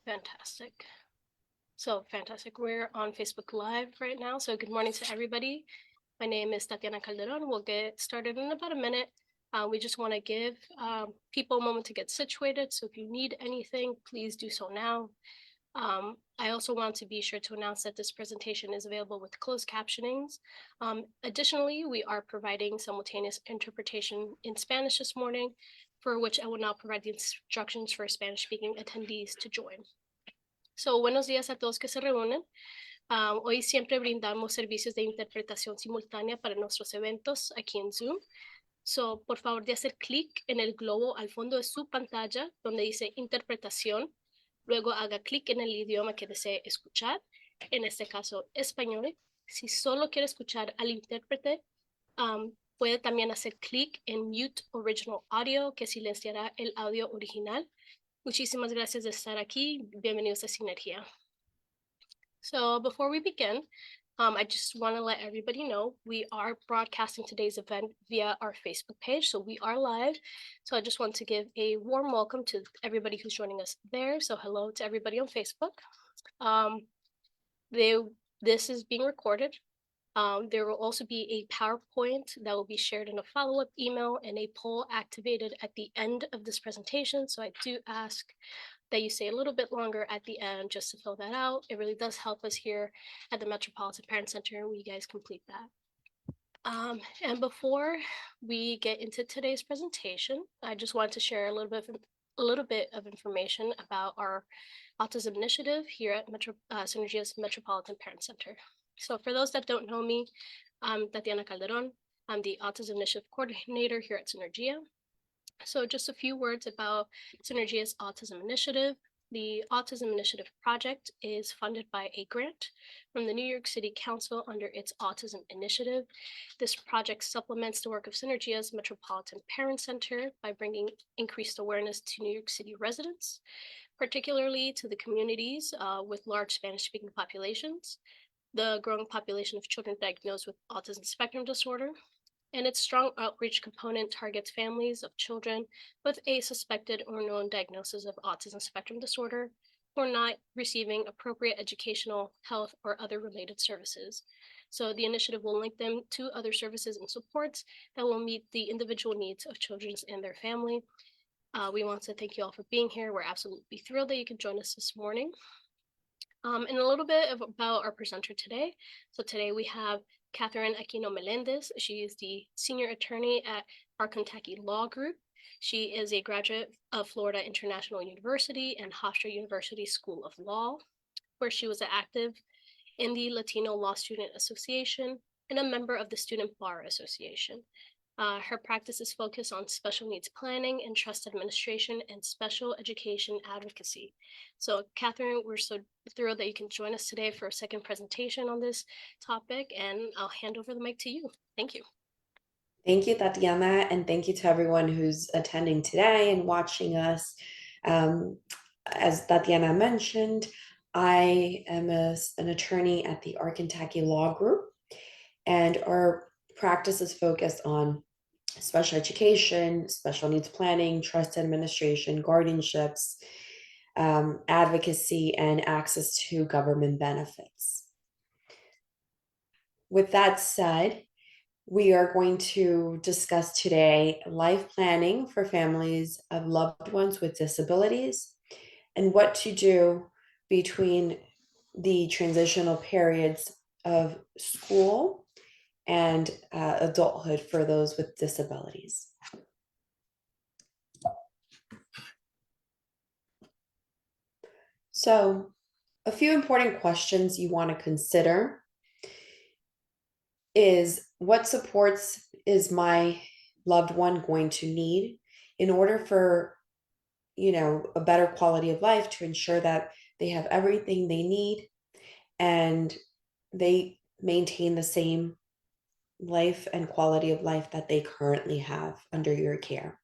Fantastic. So fantastic. We're on Facebook Live right now. So good morning to everybody. My name is Tatiana Calderon. We'll get started in about a minute. We just want to give people a moment to get situated. So if you need anything, please do so now. I also want to be sure to announce that this presentation is available with closed captionings. Additionally, we are providing simultaneous interpretation in Spanish this morning, for which I will now provide the instructions for Spanish-speaking attendees to join. So, buenos días a todos que se reúnen. Hoy siempre brindamos servicios de interpretación simultánea para nuestros eventos aquí en Zoom. So, por favor de hacer clic en el globo al fondo de su pantalla donde dice interpretación. Luego haga clic en el idioma que desee escuchar, en este caso español. Si solo quiere escuchar al intérprete, puede también hacer clic en Mute Original Audio, que silenciará el audio original. Muchísimas gracias de estar aquí. Bienvenidos a Sinergia. So before we begin, I just want to let everybody know we are broadcasting today's event via our Facebook page. So we are live. So I just want to give a warm welcome to everybody who's joining us there. So hello to everybody on Facebook. This is being recorded. There will also be a PowerPoint that will be shared in a follow-up email and a poll activated at the end of this presentation. So I do ask that you stay a little bit longer at the end just to fill that out. It really does help us here at the Metropolitan Parent Center when you guys complete that. And before we get into today's presentation, I just wanted to share a little bit of information about our autism initiative here at Synergia's Metropolitan Parent Center. So for those that don't know me, I'm Tatiana Calderon. I'm the Autism Initiative Coordinator here at Synergia. So just a few words about Synergia's Autism Initiative. The Autism Initiative project is funded by a grant from the New York City Council under its Autism Initiative. This project supplements the work of Synergia's Metropolitan Parent Center by bringing increased awareness to New York City residents, particularly to the communities with large Spanish-speaking populations, the growing population of children diagnosed with autism spectrum disorder, and its strong outreach component targets families of children with a suspected or known diagnosis of autism spectrum disorder who are not receiving appropriate educational, health, or other related services. So the initiative will link them to other services and supports that will meet the individual needs of children and their family. We want to thank you all for being here. We're absolutely thrilled that you could join us this morning. And a little bit about our presenter today. So today we have Katherine Aquino-Melendez. She is the senior attorney at Arkontaky Law Group. She is a graduate of Florida International University and Hofstra University School of Law, where she was active in the Latino Law Student Association and a member of the Student Bar Association. Her practice is focused on special needs planning and trust administration and special education advocacy. So Katherine, we're so thrilled that you can join us today for a second presentation on this topic, and I'll hand over the mic to you. Thank you. Thank you, Tatiana, and thank you to everyone who's attending today and watching us. As Tatiana mentioned, I am an attorney at the Arkontaky Law Group, and our practice is focused on special education, special needs planning, trust administration, guardianships, advocacy, and access to government benefits. With that said, we are going to discuss today life planning for families of loved ones with disabilities and what to do between the transitional periods of school and adulthood for those with disabilities. So, a few important questions you want to consider is, what supports is my loved one going to need in order for, a better quality of life, to ensure that they have everything they need and they maintain the same life and quality of life that they currently have under your care.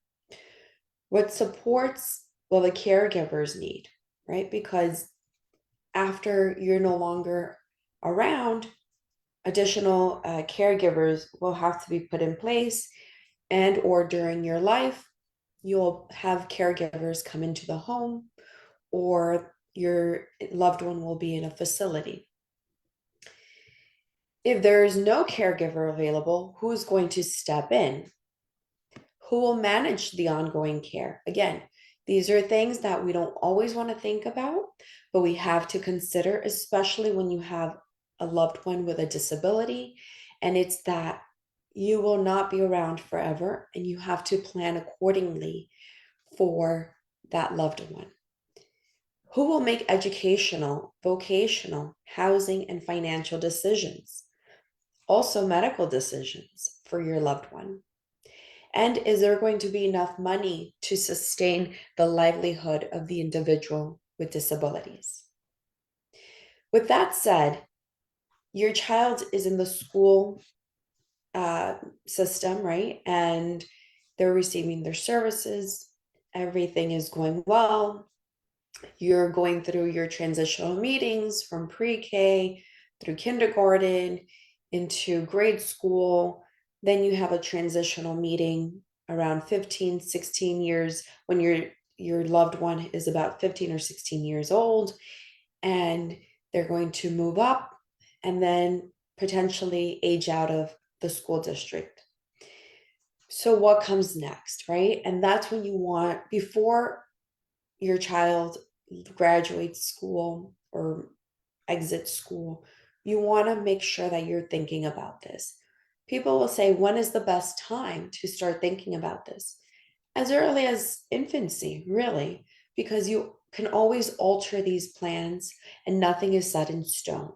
What supports will the caregivers need, right? Because after you're no longer around, additional caregivers will have to be put in place, and or during your life, you'll have caregivers come into the home, or your loved one will be in a facility. If there is no caregiver available, who's going to step in? Who will manage the ongoing care? Again, these are things that we don't always want to think about, but we have to consider, especially when you have a loved one with a disability. And it's that you will not be around forever, and you have to plan accordingly for that loved one. Who will make educational, vocational, housing, and financial decisions? Also, medical decisions for your loved one. And is there going to be enough money to sustain the livelihood of the individual with disabilities? With that said, your child is in the school system, right? And they're receiving their services. Everything is going well. You're going through your transitional meetings from pre-K through kindergarten into grade school. Then you have a transitional meeting around 15, 16 years when your loved one is about 15 or 16 years old, and they're going to move up and then potentially age out of the school district. So what comes next, right? And that's when you want, before your child graduates school or exits school, you want to make sure that you're thinking about this. People will say, when is the best time to start thinking about this? As early as infancy, really, because you can always alter these plans and nothing is set in stone.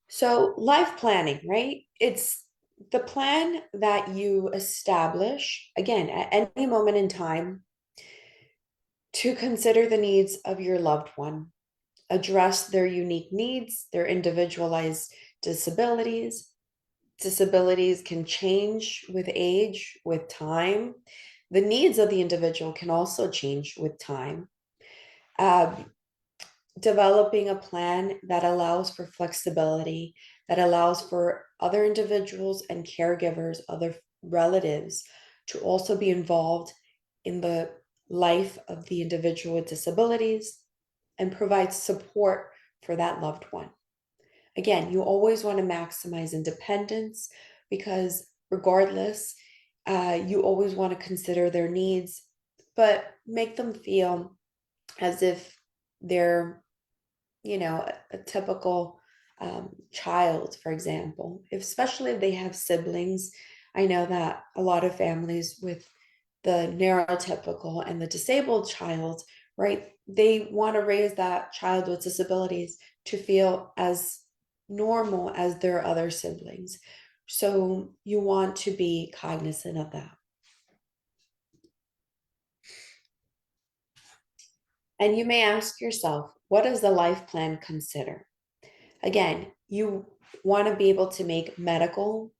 So, life planning, right? It's the plan that you establish, again, at any moment in time, to consider the needs of your loved one, address their unique needs, their individualized disabilities. Disabilities can change with age, with time. The needs of the individual can also change with time. Developing a plan that allows for flexibility, that allows for other individuals and caregivers, other relatives to also be involved in the life of the individual with disabilities and provide support for that loved one. Again, you always want to maximize independence because regardless, you always want to consider their needs, but make them feel as if they're, a typical child, for example. Especially if they have siblings. I know that a lot of families with the neurotypical and the disabled child, right, they want to raise that child with disabilities to feel as normal as their other siblings. So you want to be cognizant of that. And you may ask yourself, what does the life plan consider? Again, you want to be able to make medical,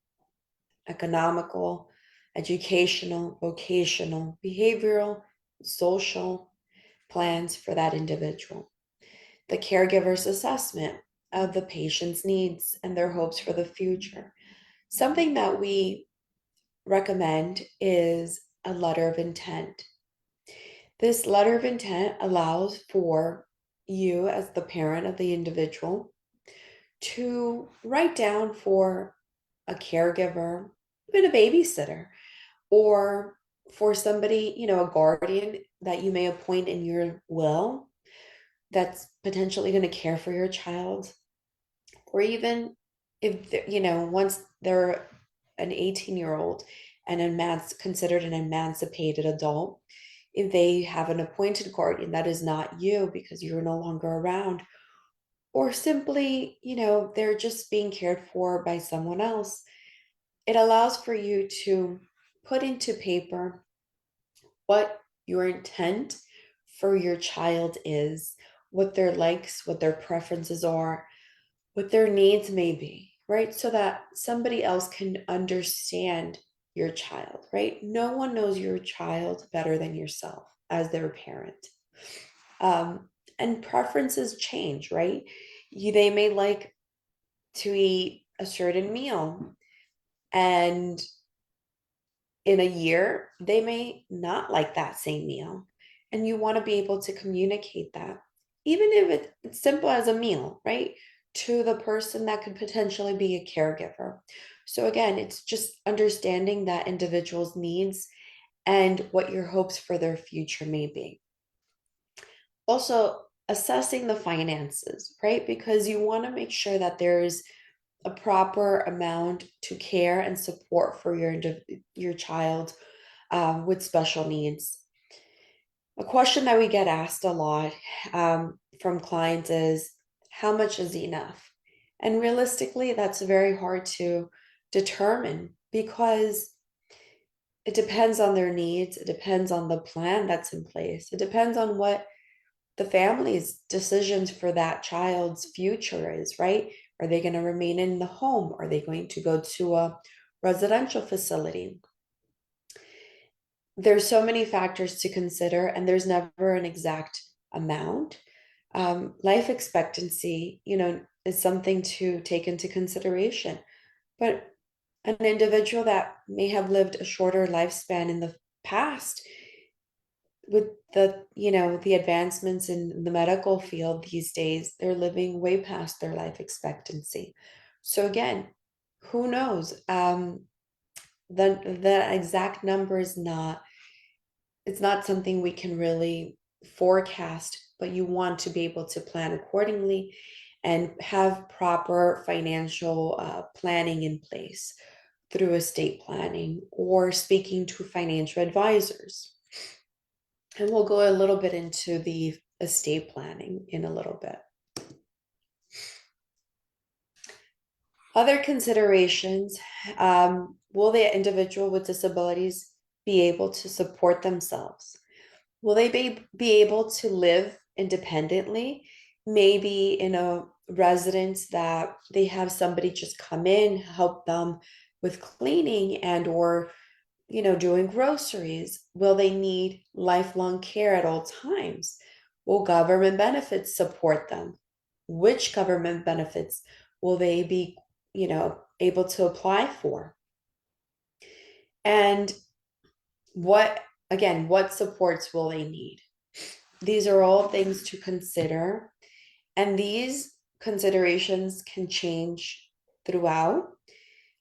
economical, educational, vocational, behavioral, social plans for that individual. The caregiver's assessment of the patient's needs and their hopes for the future. Something that we recommend is a letter of intent. This letter of intent allows for you, as the parent of the individual, to write down for a caregiver, even a babysitter, or for somebody, a guardian that you may appoint in your will that's potentially going to care for your child, or even if once they're an 18-year-old and considered an emancipated adult, if they have an appointed guardian that is not you because you're no longer around, or simply, they're just being cared for by someone else, it allows for you to put into paper what your intent for your child is, what their likes, what their preferences are, what their needs may be, right? So that somebody else can understand your child, right? No one knows your child better than yourself as their parent. And preferences change, right? They may like to eat a certain meal, and in a year, they may not like that same meal. And you want to be able to communicate that, even if it's simple as a meal, right? To the person that could potentially be a caregiver. So, again, it's just understanding that individual's needs and what your hopes for their future may be. Also, assessing the finances, right? Because you want to make sure that there's a proper amount to care and support for your child with special needs. A question that we get asked a lot from clients is, how much is enough? And realistically, that's very hard to determine because it depends on their needs. It depends on the plan that's in place. It depends on what the family's decisions for that child's future is, right? Are they going to remain in the home? Are they going to go to a residential facility? There's so many factors to consider, and there's never an exact amount. Life expectancy, is something to take into consideration. But an individual that may have lived a shorter lifespan in the past, with the advancements in the medical field these days, they're living way past their life expectancy. So again, who knows? The exact number is not, it's not something we can really forecast, but you want to be able to plan accordingly and have proper financial planning in place through estate planning or speaking to financial advisors. And we'll go a little bit into the estate planning in a little bit. Other considerations, will the individual with disabilities be able to support themselves? Will they be able to live independently? Maybe in a residence that they have somebody just come in, help them with cleaning and or doing groceries. Will they need lifelong care at all times? Will government benefits support them? Which government benefits will they be, able to apply for? And what supports will they need? These are all things to consider. And these considerations can change throughout.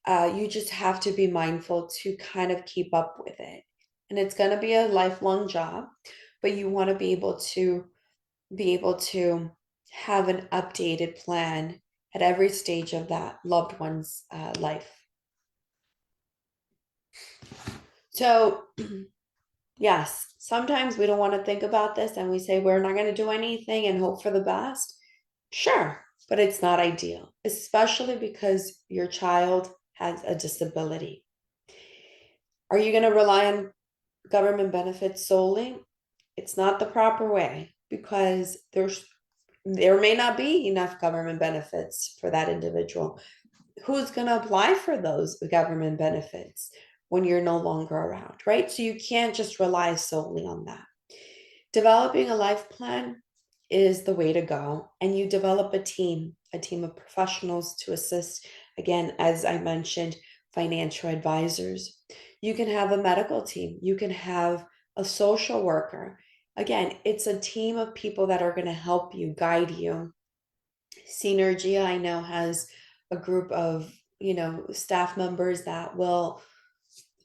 You just have to be mindful to kind of keep up with it. And it's going to be a lifelong job, but you want to be able to have an updated plan at every stage of that loved one's life. So, yes, sometimes we don't want to think about this and we say we're not going to do anything and hope for the best. Sure, but it's not ideal, especially because your child has a disability. Are you going to rely on government benefits solely? It's not the proper way because there may not be enough government benefits for that individual. Who's going to apply for those government benefits when you're no longer around, right? So you can't just rely solely on that. Developing a life plan is the way to go, and you develop a team of professionals to assist. Again, as I mentioned, financial advisors. You can have a medical team, you can have a social worker. Again, it's a team of people that are going to help you, guide you. Synergia, I know, has a group of staff members that will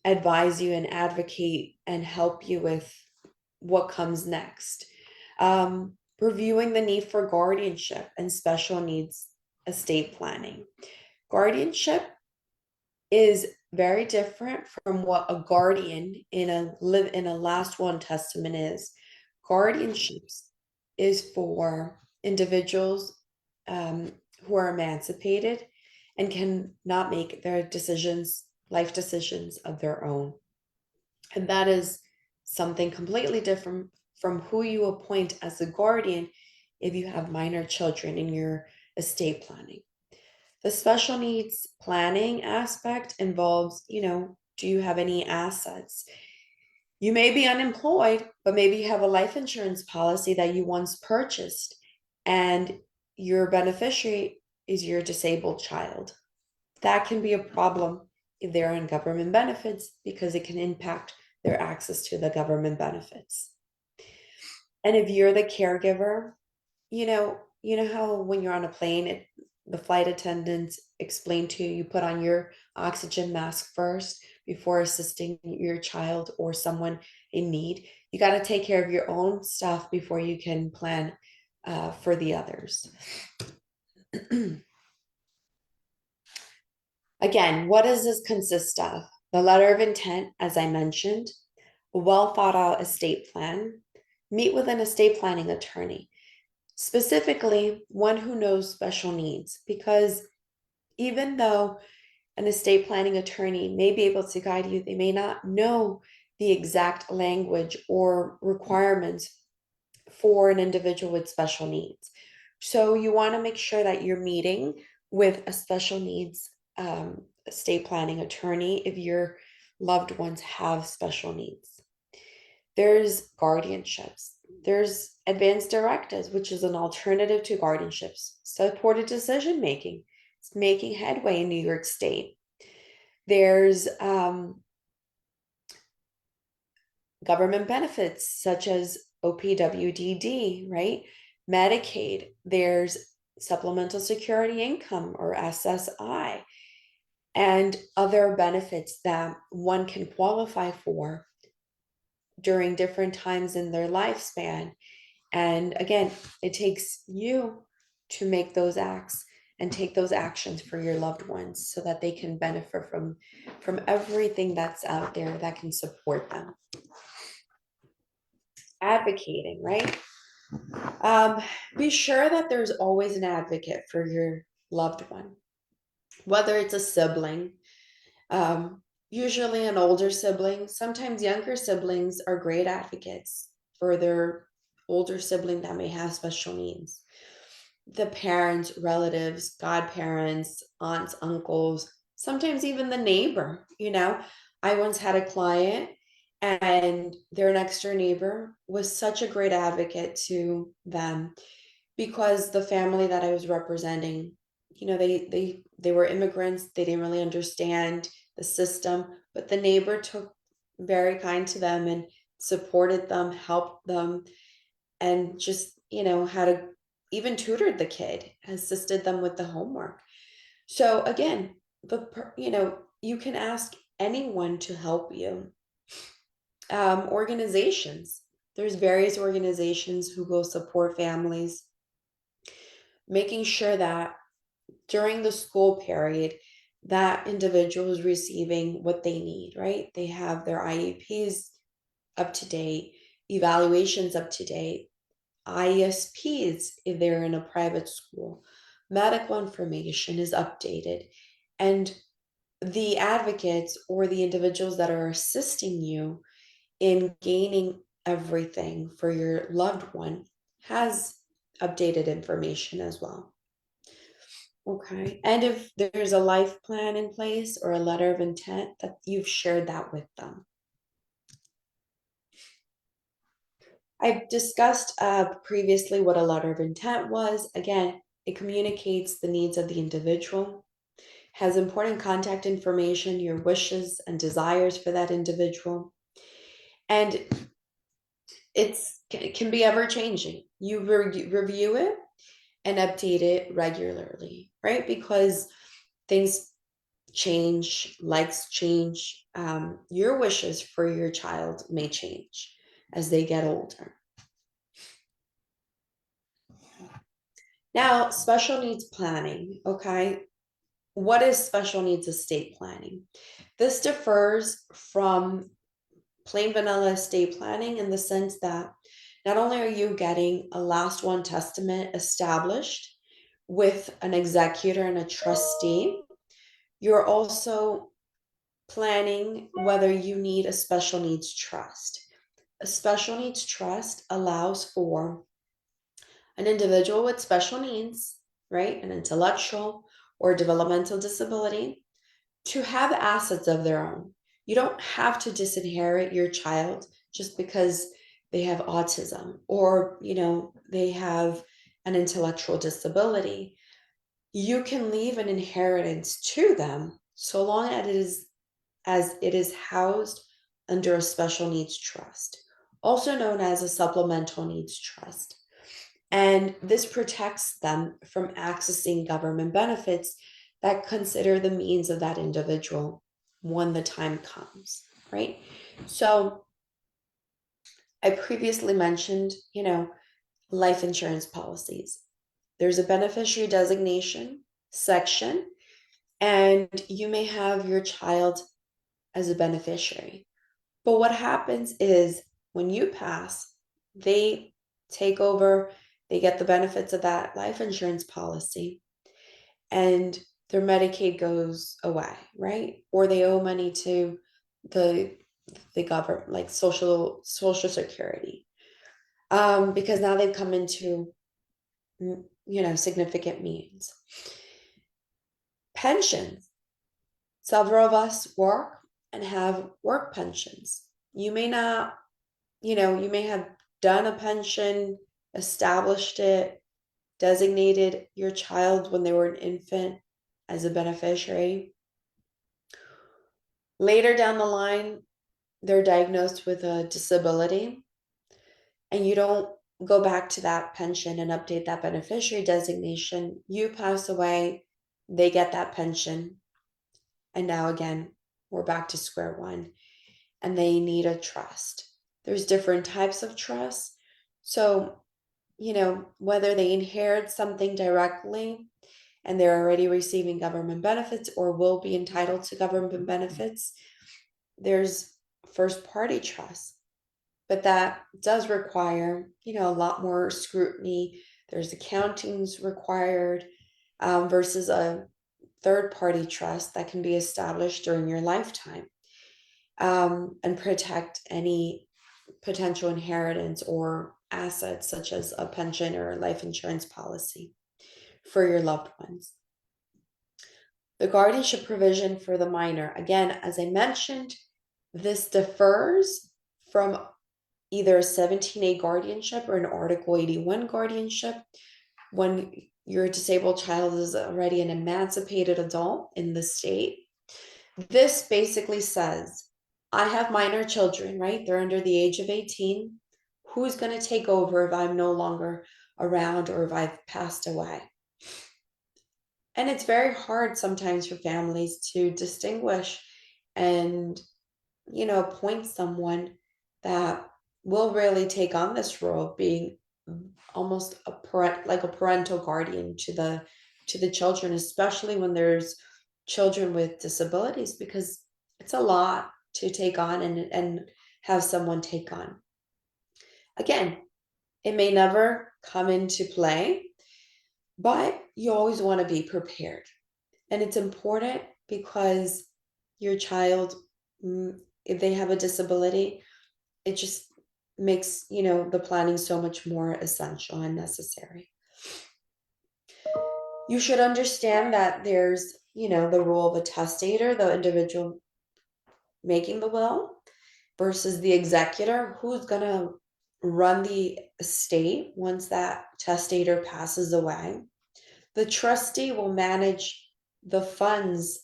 advise you and advocate and help you with what comes next. Reviewing the need for guardianship and special needs estate planning. Guardianship is very different from what a guardian in a last will and testament is. Guardianships is for individuals who are emancipated and can not make their life decisions of their own. And that is something completely different from who you appoint as a guardian if you have minor children in your estate planning. The special needs planning aspect involves, do you have any assets? You may be unemployed, but maybe you have a life insurance policy that you once purchased and your beneficiary is your disabled child. That can be a problem if they're on government benefits, because it can impact their access to the government benefits. And if you're the caregiver, you know how when you're on a plane, the flight attendants explain to you, you put on your oxygen mask first before assisting your child or someone in need. You got to take care of your own stuff before you can plan for the others. Again, what does this consist of? The letter of intent, as I mentioned, a well thought out estate plan, meet with an estate planning attorney, specifically one who knows special needs, because even though an estate planning attorney may be able to guide you, they may not know the exact language or requirements for an individual with special needs. So you want to make sure that you're meeting with a special needs estate planning attorney if your loved ones have special needs. There's guardianships. There's advanced directives, which is an alternative to guardianships. Supported decision making. It's making headway in New York State. There's government benefits such as OPWDD, right? Medicaid. There's supplemental security income or SSI, and other benefits that one can qualify for during different times in their lifespan. And again, it takes you to make those acts and take those actions for your loved ones so that they can benefit from everything that's out there that can support them. Advocating, right? Be sure that there's always an advocate for your loved one, whether it's a sibling, usually an older sibling. Sometimes younger siblings are great advocates for their older sibling that may have special needs. The parents, relatives, godparents, aunts, uncles, sometimes even the neighbor. I once had a client and their next door neighbor was such a great advocate to them, because the family that I was representing, they were immigrants. They didn't really understand the system, but the neighbor took very kind to them and supported them, helped them, and just, had a even tutored the kid, assisted them with the homework. So again, you can ask anyone to help you. Organizations. There's various organizations who will support families, making sure that during the school period, that individual is receiving what they need, right? They have their IEPs up to date, evaluations up to date, ISPs if they're in a private school, medical information is updated, and the advocates or the individuals that are assisting you in gaining everything for your loved one has updated information as well. Okay. And if there's a life plan in place or a letter of intent, that you've shared that with them. I've discussed previously what a letter of intent was. Again, it communicates the needs of the individual, has important contact information, your wishes and desires for that individual, and it can be ever changing. You review it and update it regularly, right? Because things change, likes change, your wishes for your child may change as they get older. Now, special needs planning, okay? What is special needs estate planning? This differs from plain vanilla estate planning in the sense that not only are you getting a last one testament established with an executor and a trustee, you're also planning whether you need a special needs trust. A special needs trust allows for an individual with special needs, right, an intellectual or developmental disability, to have assets of their own. You don't have to disinherit your child just because they have autism or, they have an intellectual disability. You can leave an inheritance to them so long as as it is housed under a special needs trust, also known as a supplemental needs trust. And this protects them from accessing government benefits that consider the means of that individual when the time comes, right? So I previously mentioned, life insurance policies. There's a beneficiary designation section, and you may have your child as a beneficiary. But what happens is when you pass, they take over, they get the benefits of that life insurance policy, and their Medicaid goes away, right? Or they owe money to the government, like social security, because now they've come into significant means. Pensions. Several of us work and have work pensions. You may not, you may have done a pension, established it, designated your child when they were an infant as a beneficiary. Later down the line, they're diagnosed with a disability, and you don't go back to that pension and update that beneficiary designation. You pass away, they get that pension, and now again, we're back to square one, and they need a trust. There's different types of trusts. So, whether they inherit something directly and they're already receiving government benefits or will be entitled to government benefits, there's first party trust. But that does require, a lot more scrutiny. There's accountings required versus a third party trust that can be established during your lifetime and protect any potential inheritance or assets such as a pension or a life insurance policy for your loved ones. The guardianship provision for the minor. Again, as I mentioned, this differs from either a 17A guardianship or an Article 81 guardianship when your disabled child is already an emancipated adult in the state. This basically says, I have minor children, right? They're under the age of 18. Who's going to take over if I'm no longer around or if I've passed away? And it's very hard sometimes for families to distinguish and, appoint someone that will really take on this role of being almost a parental guardian to the children, especially when there's children with disabilities, because it's a lot to take on and have someone take on. Again, it may never come into play, but you always want to be prepared. And it's important because your child, if they have a disability, it just makes, the planning so much more essential and necessary. You should understand that there's, the role of a testator, the individual making the will, versus the executor, who's going to run the estate once that testator passes away. The trustee will manage the funds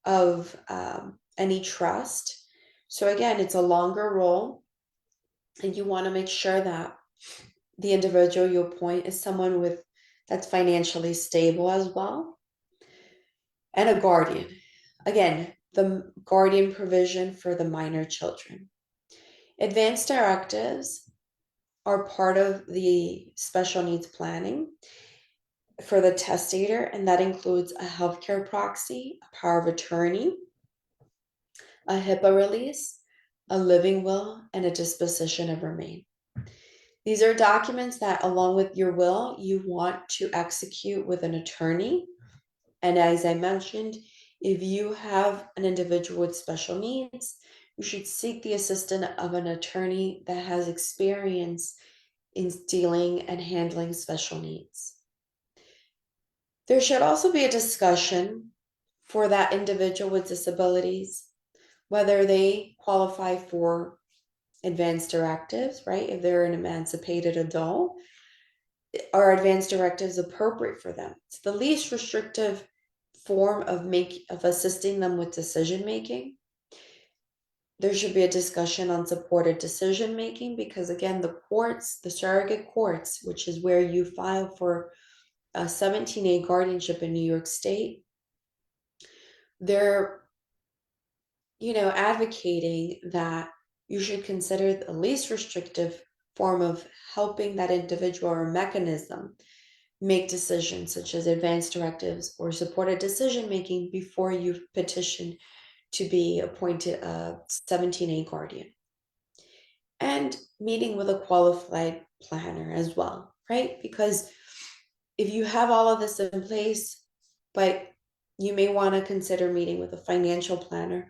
of any trust. So again, it's a longer role, and you want to make sure that the individual you appoint is someone that's financially stable as well. And a guardian. Again, the guardian provision for the minor children. Advanced directives are part of the special needs planning for the testator, and that includes a healthcare proxy, a power of attorney, a HIPAA release, a living will, and a disposition of remain. These are documents that, along with your will, you want to execute with an attorney. And as I mentioned, if you have an individual with special needs, you should seek the assistance of an attorney that has experience in dealing and handling special needs. There should also be a discussion for that individual with disabilities, whether they qualify for advanced directives, right? If they're an emancipated adult, are advanced directives appropriate for them? It's the least restrictive form of assisting them with decision making. there should be a discussion on supported decision making, because again, the courts, the surrogate courts, which is where you file for a 17A guardianship in New York State, they're advocating that you should consider the least restrictive form of helping that individual or mechanism make decisions, such as advance directives or supported decision making, before you petition to be appointed a 17A guardian. And meeting with a qualified planner as well, right? Because if you have all of this in place, but you may want to consider meeting with a financial planner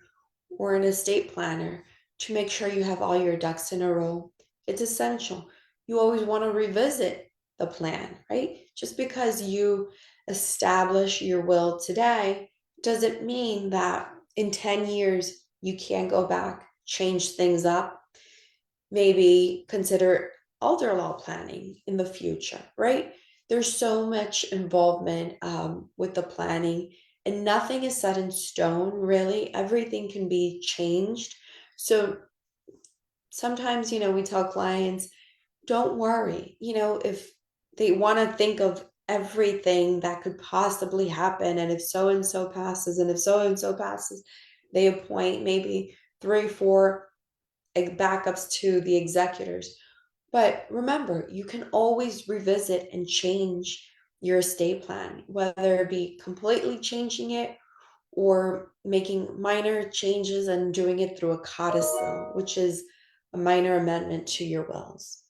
or an estate planner to make sure you have all your ducks in a row. It's essential. You always want to revisit the plan, right? Just because you establish your will today doesn't mean that in 10 years you can't go back, change things up, maybe consider elder law planning in the future, right? There's so much involvement with the planning, and nothing is set in stone, really. Everything can be changed. So sometimes, we tell clients, don't worry, if they want to think of everything that could possibly happen, and if so and so passes, and if so and so passes, they appoint maybe 3, 4 backups to the executors. But remember, you can always revisit and change your estate plan, whether it be completely changing it or making minor changes and doing it through a codicil, which is a minor amendment to your wills.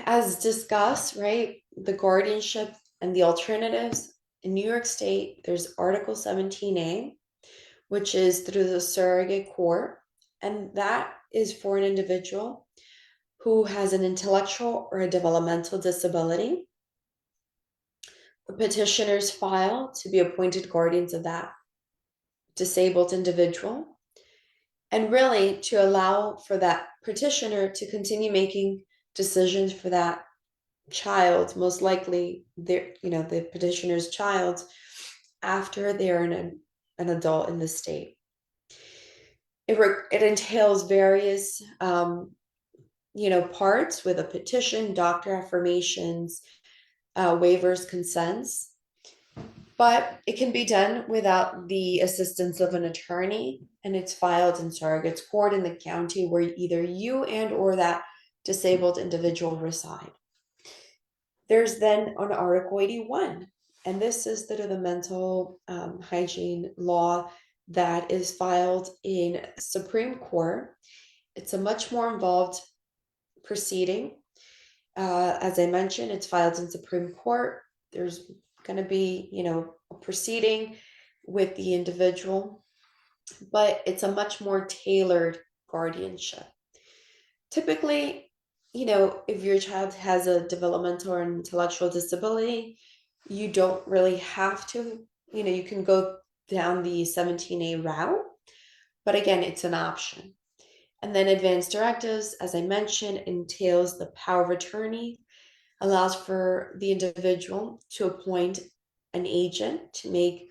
As discussed, right, the guardianship and the alternatives in New York State, there's Article 17A, which is through the surrogate court, and that is for an individual who has an intellectual or a developmental disability. The petitioners file to be appointed guardians of that disabled individual, and really to allow for that petitioner to continue making decisions for that child, most likely the petitioner's child, after they're an adult in the state. It entails various parts with a petition, doctor affirmations, waivers, consents, but it can be done without the assistance of an attorney, and it's filed in surrogate's court in the county where either you and or that disabled individual reside. There's then an Article 81, and this is the mental hygiene law that is filed in Supreme Court. It's a much more involved proceeding. As I mentioned, it's filed in Supreme Court. There's going to be, a proceeding with the individual, but it's a much more tailored guardianship. Typically, if your child has a developmental or intellectual disability, you don't really have to, you can go down the 17A route, but again, it's an option. And then advance directives, as I mentioned, entails the power of attorney, allows for the individual to appoint an agent to make,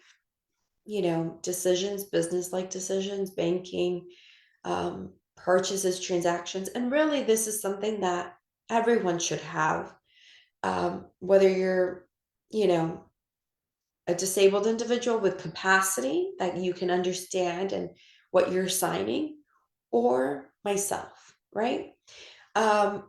decisions, business-like decisions, banking, purchases, transactions. And really, this is something that everyone should have, whether you're, a disabled individual with capacity that you can understand and what you're signing, or myself, right? The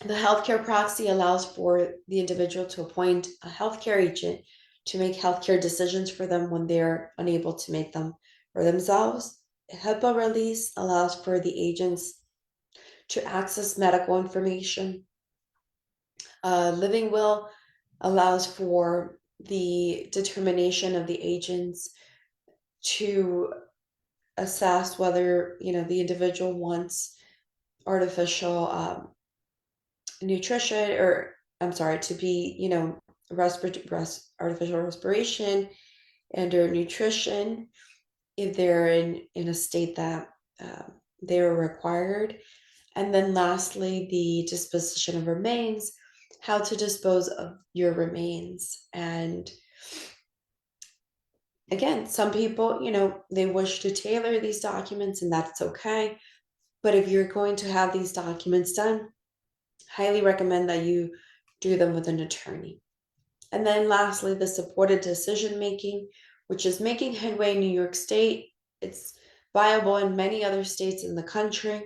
healthcare proxy allows for the individual to appoint a healthcare agent to make healthcare decisions for them when they're unable to make them for themselves. HIPAA release allows for the agents to access medical information. Living will allows for the determination of the agents to assess whether the individual wants artificial nutrition, or I'm sorry, to be artificial respiration and or nutrition if they're in a state that they're required. And then lastly, the disposition of remains, how to dispose of your remains. And Again, some people, they wish to tailor these documents, and that's okay. But if you're going to have these documents done, highly recommend that you do them with an attorney. And then lastly, the supported decision making, which is making headway in New York State. It's viable in many other states in the country.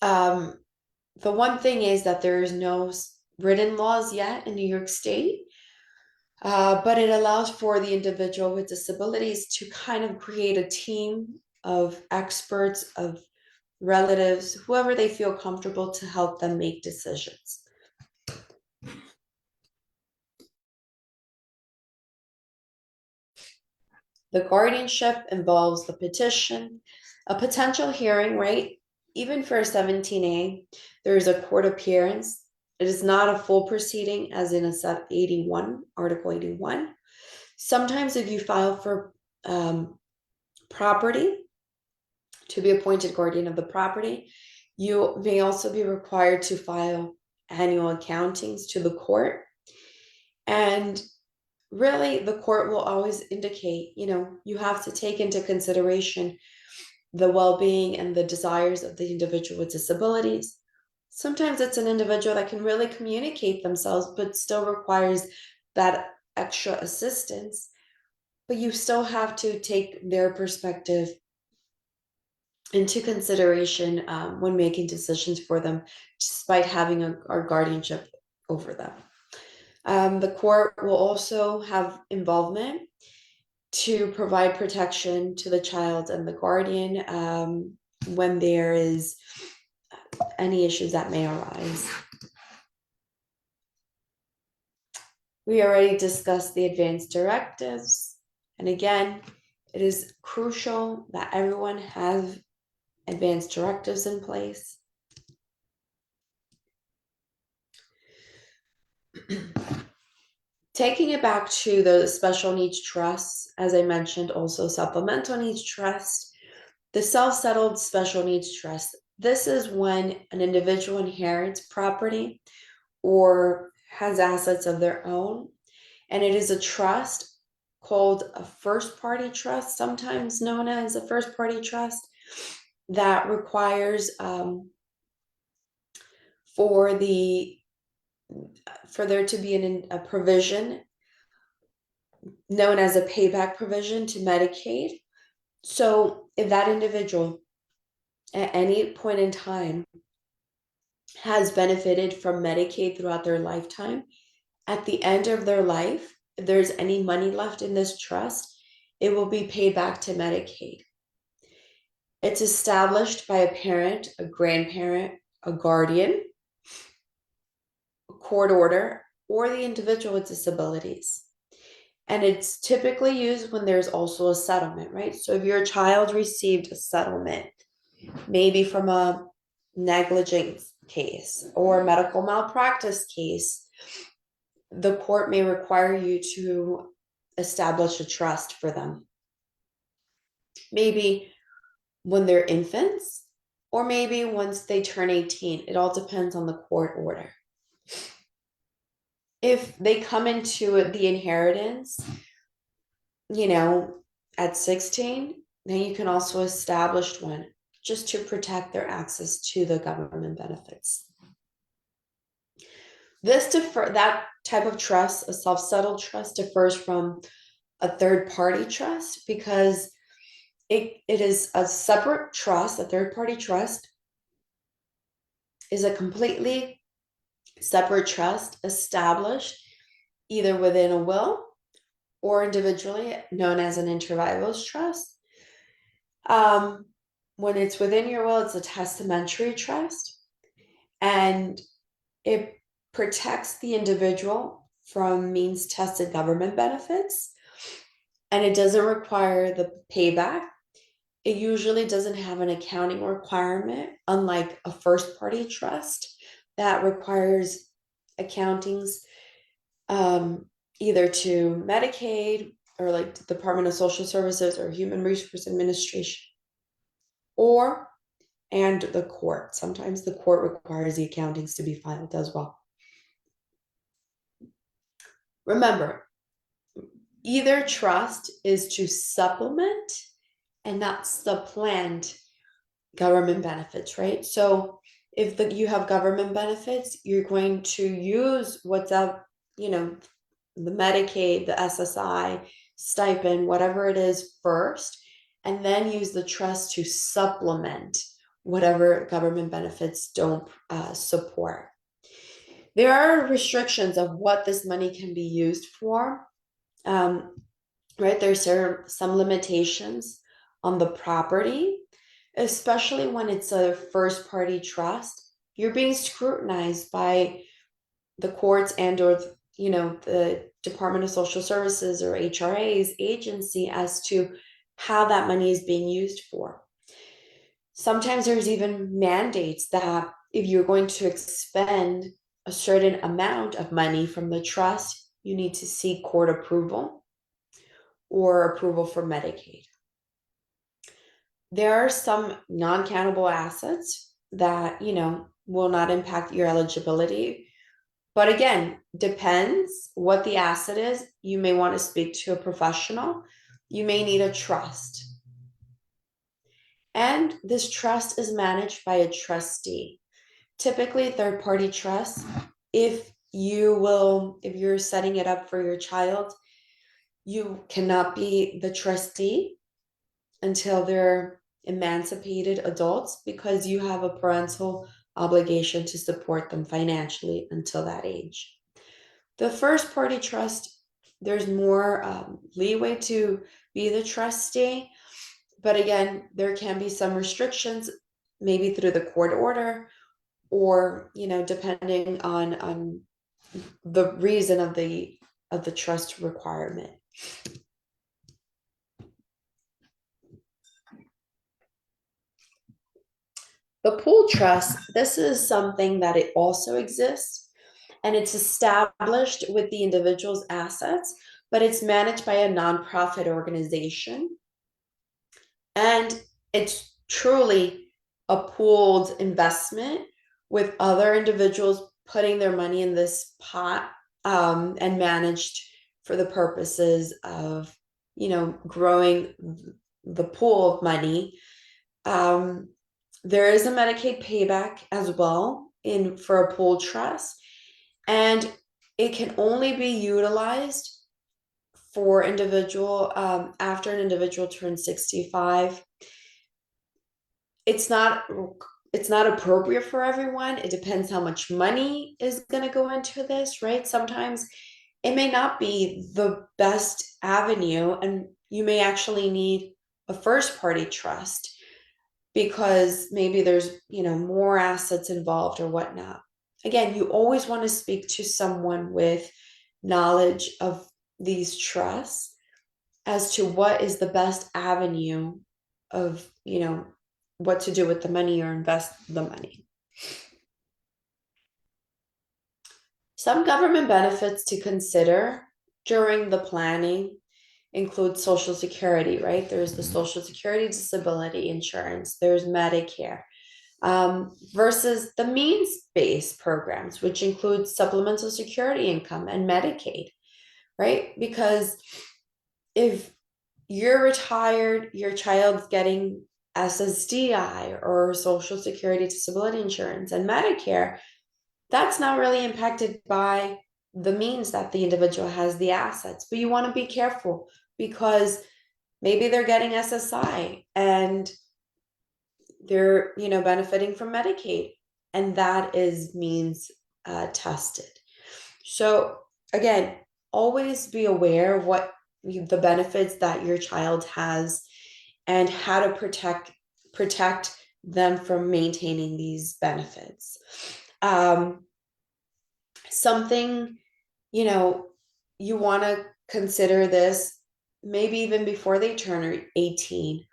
The one thing is that there is no written laws yet in New York State, but it allows for the individual with disabilities to kind of create a team of experts, of relatives, whoever they feel comfortable, to help them make decisions. The guardianship involves the petition, a potential hearing, right? Even for a 17A, there is a court appearance. It is not a full proceeding as in a sub 81, Article 81. Sometimes if you file for property, to be appointed guardian of the property, you may also be required to file annual accountings to the court. And really, the court will always indicate, you have to take into consideration the well-being and the desires of the individual with disabilities. Sometimes it's an individual that can really communicate themselves, but still requires that extra assistance. But you still have to take their perspective into consideration when making decisions for them, despite having our guardianship over them. The court will also have involvement to provide protection to the child and the guardian when there is any issues that may arise. We already discussed the advanced directives. And again, it is crucial that everyone has advanced directives in place. Taking it back to the special needs trusts, as I mentioned, also supplemental needs trust, the self-settled special needs trust. This is when an individual inherits property or has assets of their own, and it is a trust called a first-party trust, sometimes known as a first-party trust, that requires for there to be a provision known as a payback provision to Medicaid. So if that individual at any point in time has benefited from Medicaid throughout their lifetime, at the end of their life, if there's any money left in this trust, it will be paid back to Medicaid. It's established by a parent, a grandparent, a guardian, a court order, or the individual with disabilities. And it's typically used when there's also a settlement, right? So if your child received a settlement, maybe from a negligence case or medical malpractice case, the court may require you to establish a trust for them. Maybe when they're infants, or maybe once they turn 18. It all depends on the court order. If they come into the inheritance, at 16, then you can also establish one just to protect their access to the government benefits. That type of trust, a self-settled trust, differs from a third-party trust because it is a separate trust. A third-party trust is a completely separate trust established either within a will or individually, known as an inter vivos trust. When it's within your will, it's a testamentary trust, and it protects the individual from means-tested government benefits, and it doesn't require the payback. It usually doesn't have an accounting requirement, unlike a first-party trust that requires accountings either to Medicaid or like the Department of Social Services or Human Resource Administration, and the court. Sometimes the court requires the accountings to be filed as well. Remember, Either trust is to supplement and not supplant government benefits, right? So if you have government benefits, you're going to use what's up, the Medicaid, the SSI, stipend, whatever it is first, and then use the trust to supplement whatever government benefits don't support. There are restrictions of what this money can be used for. Right, there's some limitations on the property, especially when it's a first party trust. You're being scrutinized by the courts and or the Department of Social Services or HRA's agency as to how that money is being used for. Sometimes there's even mandates that if you're going to expend a certain amount of money from the trust, you need to seek court approval or approval for Medicaid. There are some non-countable assets that, will not impact your eligibility. But again, depends what the asset is. You may want to speak to a professional. You may need a trust. And this trust is managed by a trustee. Typically, third-party trust, if you're setting it up for your child, you cannot be the trustee until they're emancipated adults because you have a parental obligation to support them financially until that age. The first party trust, there's more leeway to be the trustee, but again, there can be some restrictions, maybe through the court order or, depending on the reason of the trust requirement. The pool trust, this is something that it also exists, and it's established with the individual's assets, but it's managed by a nonprofit organization. And it's truly a pooled investment with other individuals putting their money in this pot and managed for the purposes of, growing the pool of money. There is a Medicaid payback as well for a pool trust, and it can only be utilized for individual after an individual turns 65. It's not appropriate for everyone. It depends how much money is going to go into this, right? Sometimes it may not be the best avenue, and you may actually need a first party trust because maybe there's, more assets involved or whatnot. Again, you always want to speak to someone with knowledge of these trusts as to what is the best avenue of, what to do with the money or invest the money. Some government benefits to consider during the planning include Social Security, right? There's the Social Security disability insurance, there's Medicare, versus the means-based programs, which include supplemental security income and Medicaid, right? Because if you're retired, your child's getting SSDI or Social Security disability insurance and Medicare, that's not really impacted by the means that the individual has the assets. But you want to be careful because maybe they're getting SSI and they're, benefiting from Medicaid, and that is means tested. So again, always be aware of what the benefits that your child has and how to protect them from maintaining these benefits. Something, you want to consider this maybe even before they turn 18,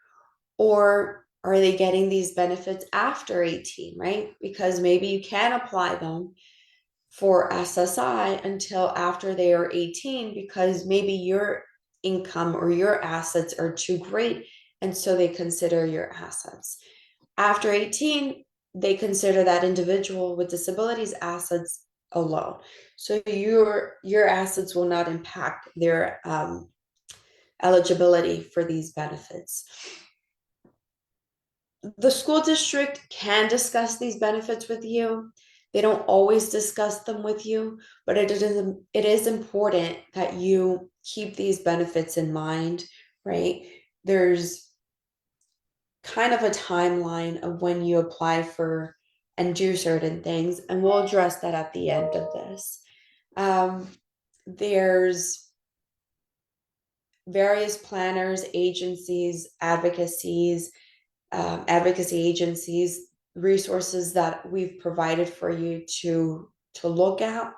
or are they getting these benefits after 18, right? Because maybe you can't apply them for SSI until after they are 18 because maybe your income or your assets are too great, and so they consider your assets. After 18, they consider that individual with disabilities assets alone. So your assets will not impact their eligibility for these benefits. The school district can discuss these benefits with you. They don't always discuss them with you, but it is important that you keep these benefits in mind, right? There's kind of a timeline of when you apply for and do certain things, and we'll address that at the end of this. There's various planners, agencies, advocacy agencies, resources that we've provided for you to look at.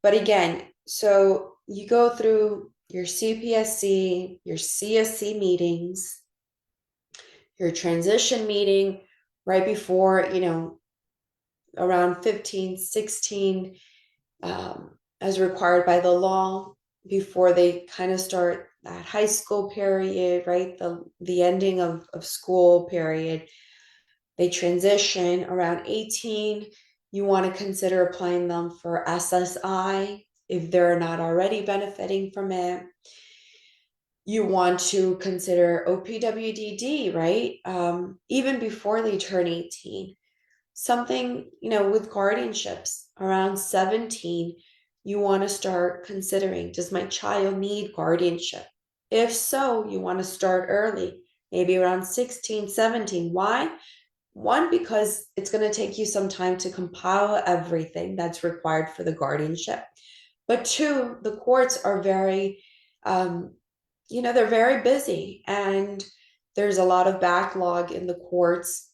But again, so you go through your CPSC, your CSC meetings, your transition meeting right before, around 15, 16, as required by the law, before they kind of start that high school period, right? The ending of school period. They transition around 18. You want to consider applying them for SSI if they're not already benefiting from it. You want to consider OPWDD, right? Even before they turn 18. Something, with guardianships around 17, you want to start considering, does my child need guardianship? If so, you want to start early, maybe around 16, 17. Why? One, because it's going to take you some time to compile everything that's required for the guardianship. But two, the courts are very, they're very busy, and there's a lot of backlog in the courts.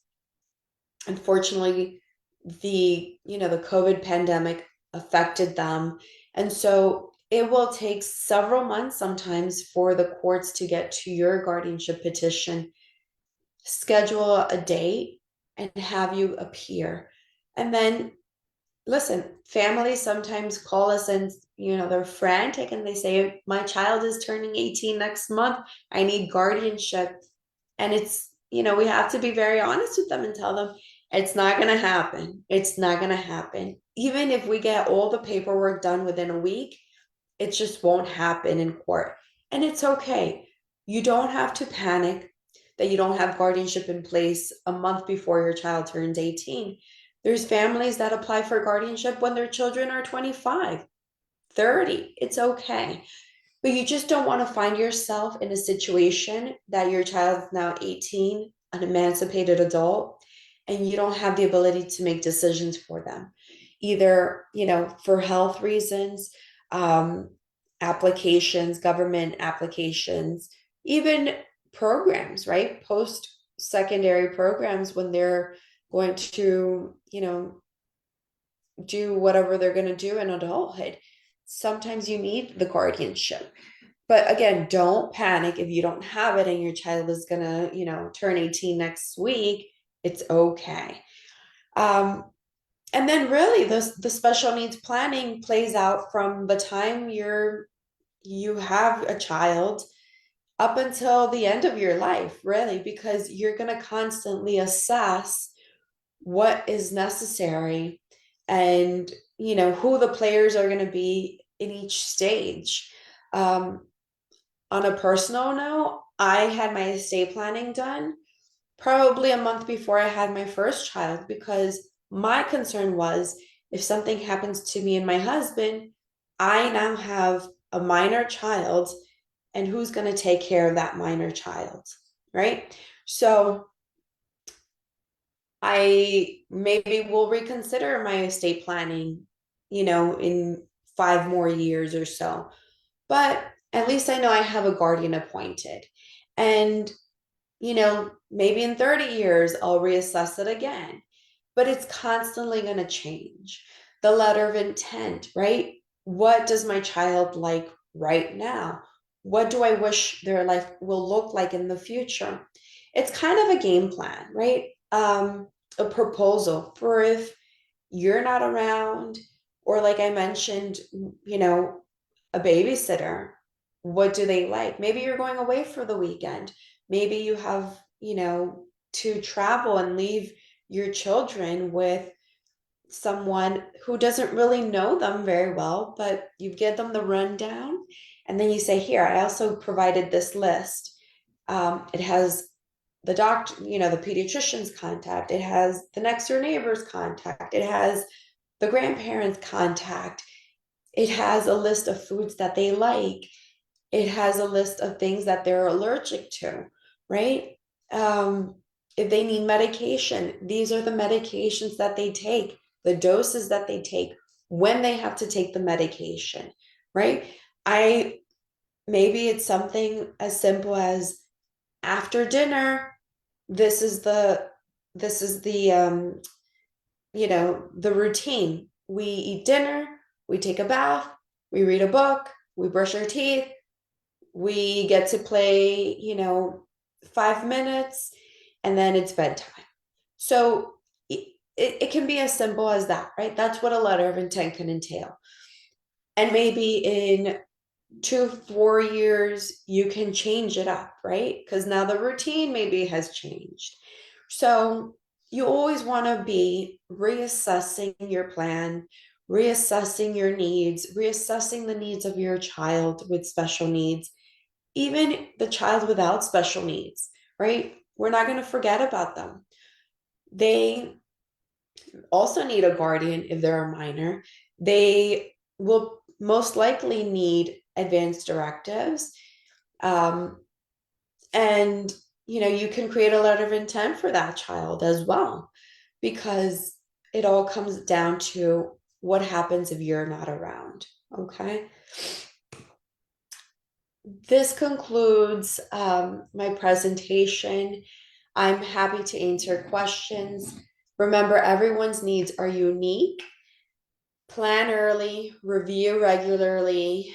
Unfortunately, the COVID pandemic affected them. And so it will take several months sometimes for the courts to get to your guardianship petition, schedule a date, and have you appear. And then, listen, families sometimes call us and, they're frantic and they say, my child is turning 18 next month. I need guardianship. And it's, we have to be very honest with them and tell them, it's not going to happen. It's not going to happen. Even if we get all the paperwork done within a week, it just won't happen in court. And it's okay. You don't have to panic that you don't have guardianship in place a month before your child turns 18. There's families that apply for guardianship when their children are 25, 30. It's okay. But you just don't want to find yourself in a situation that your child's now 18, an emancipated adult, and you don't have the ability to make decisions for them, either, for health reasons, applications, government applications, even programs, right? Post-secondary programs, when they're going to, do whatever they're going to do in adulthood. Sometimes you need the guardianship. But again, don't panic if you don't have it and your child is going to, turn 18 next week. It's okay. And then really the special needs planning plays out from the time you have a child up until the end of your life, really, because you're going to constantly assess what is necessary and, who the players are going to be in each stage. On a personal note, I had my estate planning done probably a month before I had my first child, because my concern was, if something happens to me and my husband, I now have a minor child, and who's going to take care of that minor child, right? So I maybe will reconsider my estate planning, in 5 more years or so. But at least I know I have a guardian appointed. And maybe in 30 years, I'll reassess it again. But it's constantly going to change. The letter of intent, right? What does my child like right now? What do I wish their life will look like in the future? It's kind of a game plan, right? A proposal for if you're not around, or like I mentioned, a babysitter. What do they like? Maybe you're going away for the weekend. Maybe you have, to travel and leave your children with someone who doesn't really know them very well, but you give them the rundown And then you say, here, I also provided this list. It has the doctor, the pediatrician's contact. It has the next door neighbor's contact. It has the grandparents' contact. It has a list of foods that they like. It has a list of things that they're allergic to, right? If they need medication, these are the medications that they take, the doses that they take, when they have to take the medication, right? Maybe it's something as simple as after dinner, this is the the routine. We eat dinner, we take a bath, we read a book, we brush our teeth, we get to play 5 minutes, and then it's bedtime. So it can be as simple as that, right? That's what a letter of intent can entail. And maybe in 2-4 years you can change it up, right? Because now the routine maybe has changed. So you always want to be reassessing your plan, reassessing your needs, reassessing the needs of your child with special needs, even the child without special needs, right? We're not going to forget about them. They also need a guardian if they're a minor. They will most likely need advanced directives. And you can create a letter of intent for that child as well, because it all comes down to what happens if you're not around. Okay. This concludes my presentation. I'm happy to answer questions. Remember, everyone's needs are unique. Plan early, review regularly,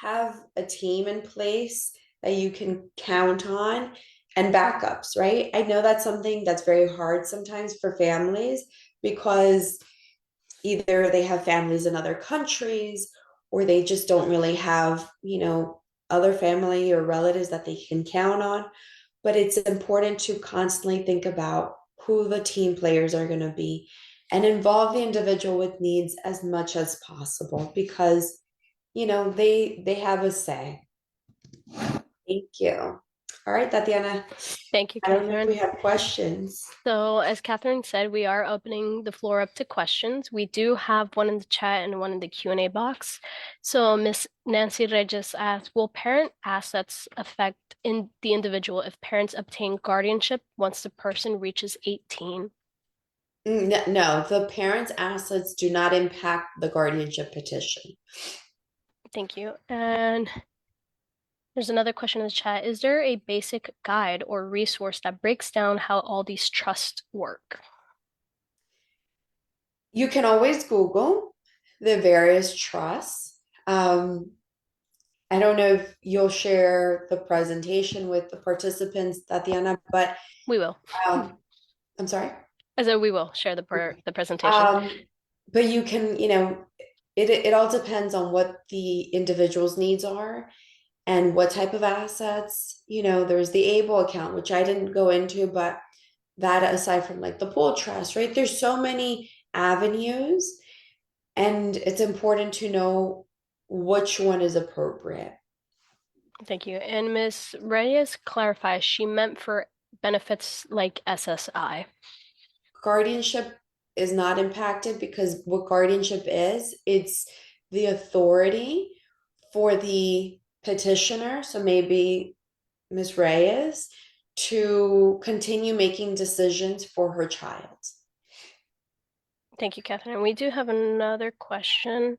have a team in place that you can count on, and backups, right? I know that's something that's very hard sometimes for families, because either they have families in other countries, or they just don't really have, other family or relatives that they can count on. But it's important to constantly think about who the team players are going to be and involve the individual with needs as much as possible, because they have a say. Thank you. All right, Tatiana, Thank you, I don't know if we Catherine. have questions. So as Catherine said, we are opening the floor up to questions. We do have one in the chat and one in the Q&A box. So Miss Nancy Regis asks, will parent assets affect the individual if parents obtain guardianship once the person reaches 18? No, the parents' assets do not impact the guardianship petition. Thank you. And there's another question in the chat. Is there a basic guide or resource that breaks down how all these trusts work? You can always Google the various trusts. I don't know if you'll share the presentation with the participants, Tatiana, but We will. I'm sorry. I said we will share the presentation. But you can, it all depends on what the individual's needs are and what type of assets. There's the ABLE account, which I didn't go into, but that aside from like the pool trust, right? There's so many avenues, and it's important to know which one is appropriate. Thank you. And Ms. Reyes clarifies she meant for benefits like SSI. Guardianship is not impacted, because what guardianship is, it's the authority for the petitioner, so maybe Ms. Reyes, to continue making decisions for her child. Thank you, Catherine. We do have another question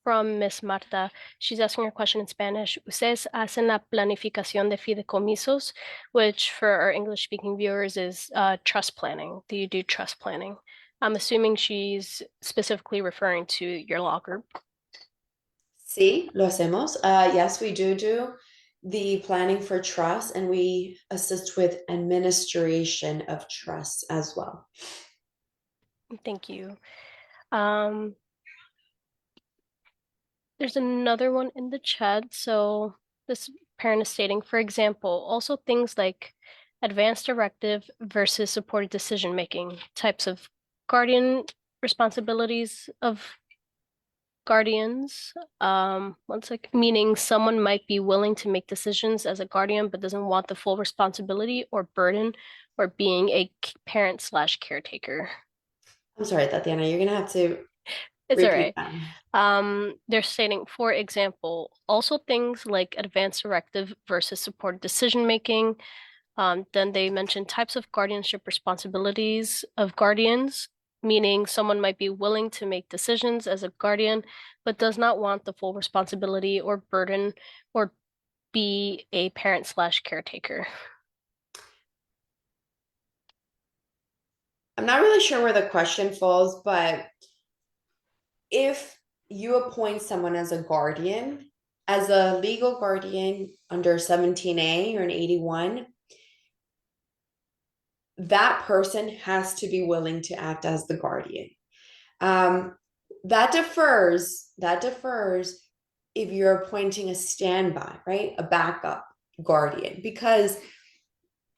from Miss Marta. She's asking her question in Spanish. Ustedes hacen la planificación de fideicomisos, which for our English-speaking viewers is trust planning. Do you do trust planning? I'm assuming she's specifically referring to your law group. Sí, lo hacemos. Yes, we do the planning for trust, and we assist with administration of trust as well. Thank you. There's another one in the chat. So this parent is stating, for example, also things like advanced directive versus supported decision making, types of guardian responsibilities of guardians, meaning someone might be willing to make decisions as a guardian, but doesn't want the full responsibility or burden or being a parent slash caretaker. I'm sorry, Tatiana, you're gonna have to It's all repeat right. that. They're stating, for example, also things like advanced directive versus supported decision making. Then they mention types of guardianship responsibilities of guardians, meaning someone might be willing to make decisions as a guardian, but does not want the full responsibility or burden or be a parent slash caretaker. I'm not really sure where the question falls, but if you appoint someone as a guardian, as a legal guardian under 17A or an 81, that person has to be willing to act as the guardian. That differs if you're appointing a standby, right? A backup guardian, because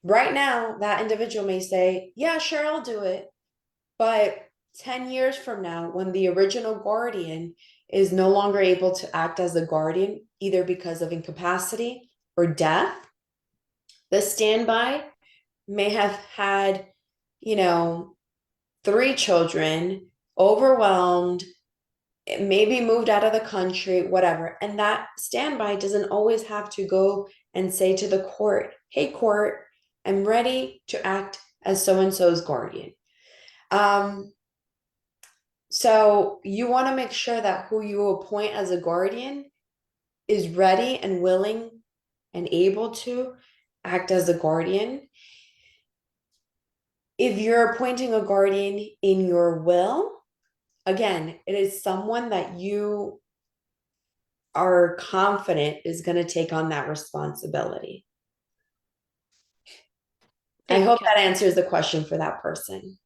right now that individual may say, yeah, sure, I'll do it. But 10 years from now, when the original guardian is no longer able to act as a guardian, either because of incapacity or death, the standby may have had, 3 children, overwhelmed, maybe moved out of the country, whatever. And that standby doesn't always have to go and say to the court, hey, court, I'm ready to act as so-and-so's guardian. So you want to make sure that who you appoint as a guardian is ready and willing and able to act as a guardian. If you're appointing a guardian in your will, again, it is someone that you are confident is going to take on that responsibility. I hope that answers the question for that person.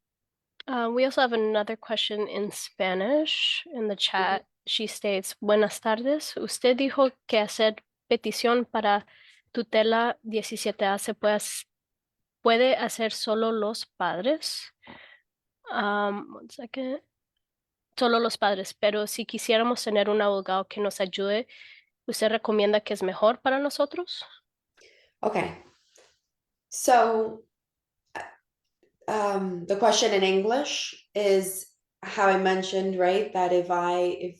We also have another question in Spanish in the chat. She states, Buenas tardes. Usted dijo que hacer petición para tutela 17A puede hacer solo los padres. One second. Solo los padres, pero si quisiéramos tener un abogado que nos ayude, ¿usted recomienda que es mejor para nosotros? Okay. So the question in English is how I mentioned, right? That if I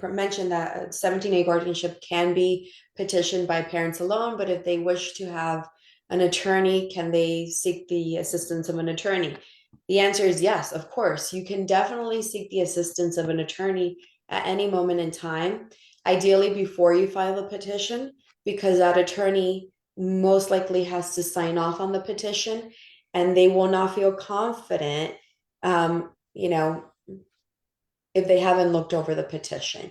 mentioned that a 17A guardianship can be petitioned by parents alone, but if they wish to have an attorney, can they seek the assistance of an attorney? The answer is yes, of course. You can definitely seek the assistance of an attorney at any moment in time, ideally before you file a petition, because that attorney most likely has to sign off on the petition and they will not feel confident, if they haven't looked over the petition.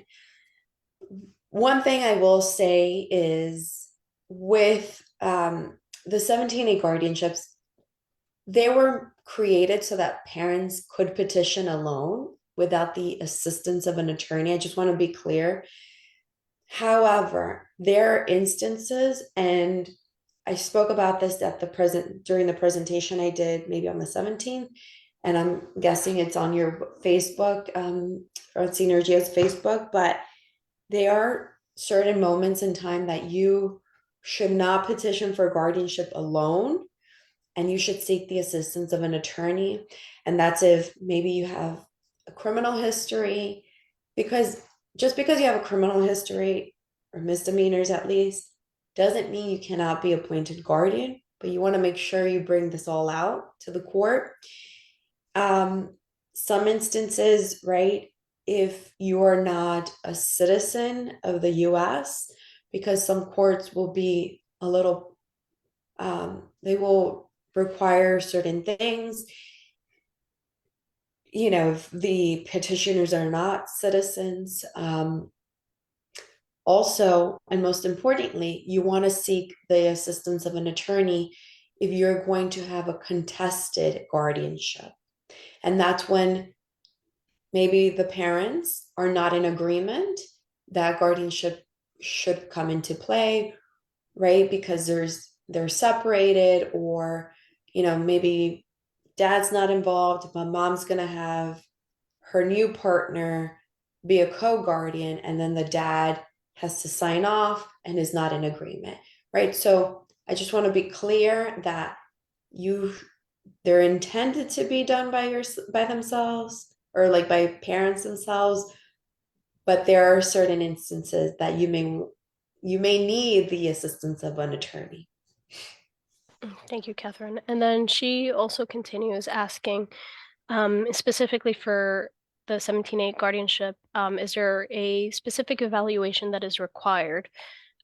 One thing I will say is with the 17A guardianships, they were created so that parents could petition alone without the assistance of an attorney. I just want to be clear. However, there are instances, and I spoke about this during the presentation I did maybe on the 17th, and I'm guessing it's on your Facebook, or Senior Geo's Facebook, but there are certain moments in time that you should not petition for guardianship alone, and you should seek the assistance of an attorney. And that's if maybe you have a criminal history, because just because you have a criminal history or misdemeanors at least doesn't mean you cannot be appointed guardian, but you want to make sure you bring this all out to the court. Some instances, right, if you are not a citizen of the US, because some courts will be a little, they will require certain things. If the petitioners are not citizens, also, and most importantly, you want to seek the assistance of an attorney if you're going to have a contested guardianship. And that's when maybe the parents are not in agreement that guardianship should come into play, right? Because they're separated, or, maybe dad's not involved, but mom's going to have her new partner be a co-guardian, and then the dad has to sign off and is not in agreement, right? So I just want to be clear that they're intended to be done by themselves, or like by parents themselves, but there are certain instances that you may need the assistance of an attorney. Thank you, Catherine. And then she also continues asking, specifically for the 17(8) guardianship, is there a specific evaluation that is required?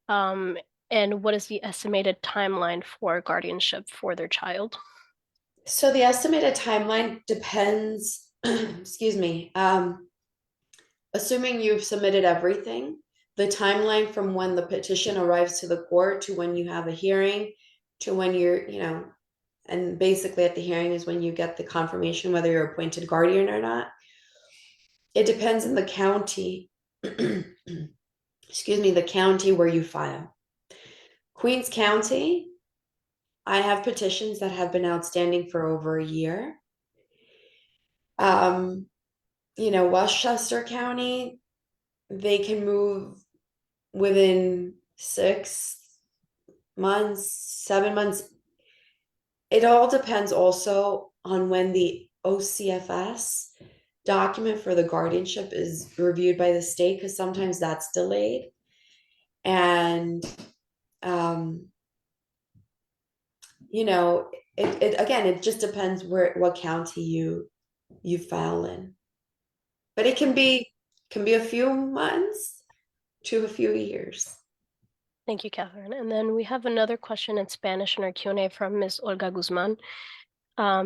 And what is the estimated timeline for guardianship for their child? So the estimated timeline depends, excuse me, assuming you've submitted everything, the timeline from when the petition arrives to the court to when you have a hearing to when and basically at the hearing is when you get the confirmation whether you're appointed guardian or not. It depends on the county, excuse me, the county where you file. Queens County, I have petitions that have been outstanding for over a year. Westchester County, they can move within 6 months, 7 months. It all depends also on when the OCFS document for the guardianship is reviewed by the state, because sometimes that's delayed. And it just depends what county you file in. But it can be a few months to a few years. Thank you, Catherine. And then we have another question in Spanish in our Q&A from Ms. Olga Guzman.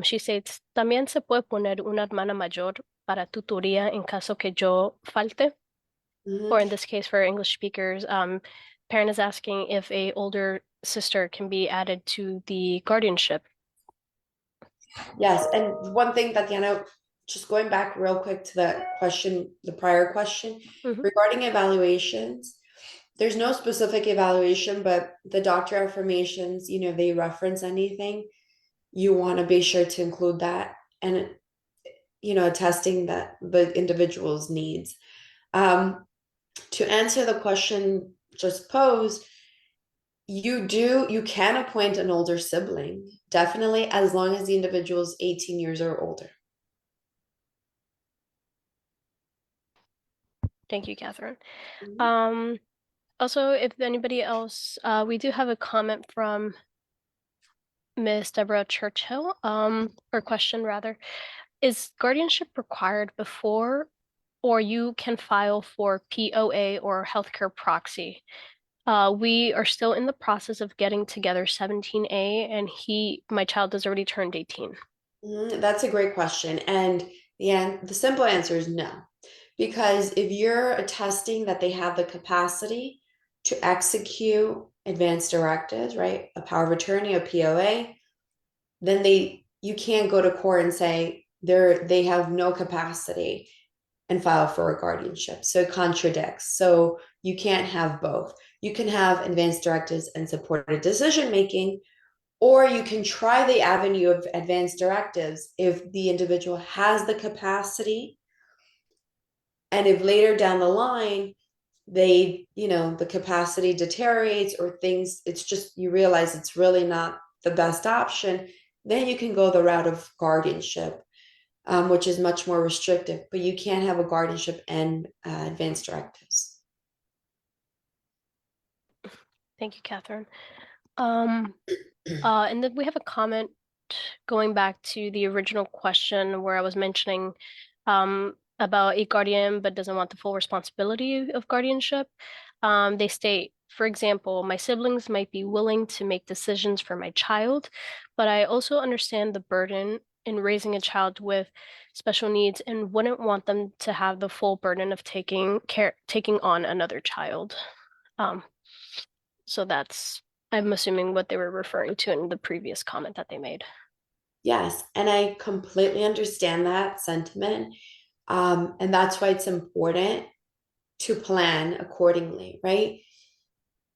She says, ¿también se puede poner una hermana mayor para tutoría en caso que yo falte? Or in this case, for English speakers, parent is asking if a older sister can be added to the guardianship. Yes, and one thing, Tatiana, just going back real quick to the prior question, regarding evaluations, there's no specific evaluation, but the doctor affirmations, they reference anything, you want to be sure to include that, and attesting that the individual's needs. To answer the question just posed, you can appoint an older sibling, definitely, as long as the individual is 18 years or older. Thank you, Catherine. Also, if anybody else, we do have a comment from Miss Deborah Churchill, or question rather. Is guardianship required before, or you can file for POA or healthcare proxy? We are still in the process of getting together 17A, and my child has already turned 18. That's a great question. And the simple answer is no. Because if you're attesting that they have the capacity to execute advanced directives, right, a power of attorney, a POA, then you can't go to court and say they have no capacity and file for a guardianship. So it contradicts. So you can't have both. You can have advanced directives and supported decision making, or you can try the avenue of advanced directives if the individual has the capacity, and if later down the line the capacity deteriorates or things, it's just you realize it's really not the best option, then you can go the route of guardianship, which is much more restrictive, but you can't have a guardianship and advanced directives. Thank you, Catherine. And then we have a comment going back to the original question where I was mentioning about a guardian but doesn't want the full responsibility of guardianship. They state, for example, my siblings might be willing to make decisions for my child, but I also understand the burden in raising a child with special needs and wouldn't want them to have the full burden of taking on another child. So I'm assuming what they were referring to in the previous comment that they made. Yes, and I completely understand that sentiment. And that's why it's important to plan accordingly, right?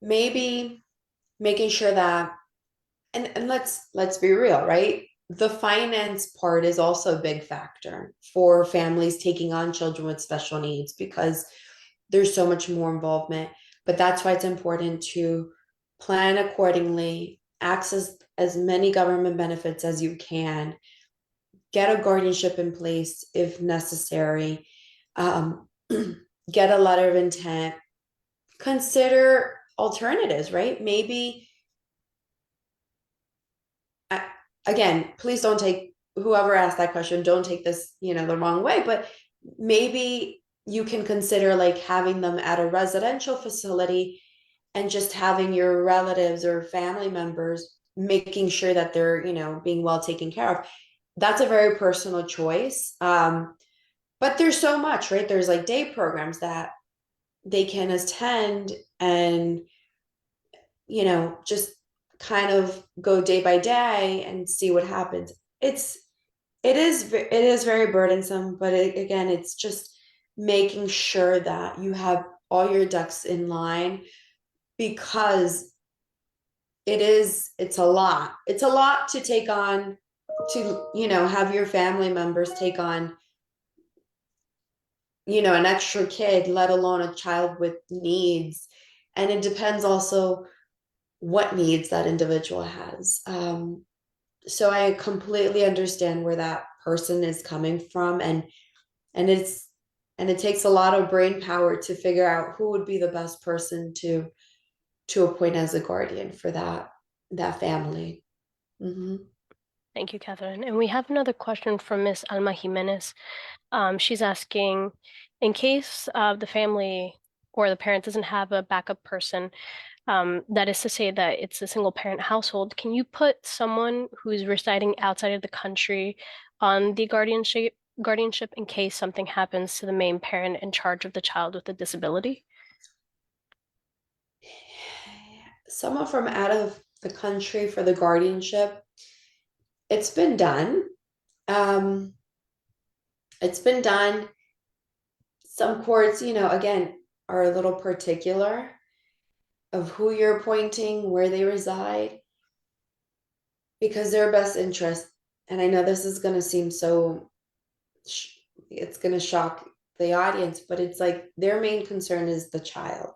Maybe making sure that, and let's be real, right? the finance part is also a big factor for families taking on children with special needs because there's so much more involvement. But that's why it's important to plan accordingly, access as many government benefits as you can, get a guardianship in place if necessary, get a letter of intent, consider alternatives, right? Maybe, again, please don't take, whoever asked that question, don't take this, the wrong way, but maybe you can consider like having them at a residential facility and just having your relatives or family members making sure that they're, being well taken care of. That's a very personal choice. But there's so much, right? There's like day programs that they can attend and, just kind of go day by day and see what happens. It is very burdensome, but again, it's just making sure that you have all your ducks in line because it's a lot. It's a lot to take on, to, have your family members take on, an extra kid, let alone a child with needs. And it depends also what needs that individual has. So I completely understand where that person is coming from, and it takes a lot of brain power to figure out who would be the best person to appoint as a guardian for that family. Mm-hmm. Thank you, Catherine. And we have another question from Miss Alma Jimenez. She's asking, in case the family or the parent doesn't have a backup person, that is to say that it's a single parent household, can you put someone who's residing outside of the country on the guardianship in case something happens to the main parent in charge of the child with a disability? Someone from out of the country for the guardianship, it's been done. Um, it's been done. Some courts, again, are a little particular of who you're appointing, where they reside, because their best interest. And I know this is going to seem so, it's going to shock the audience, but it's like their main concern is the child,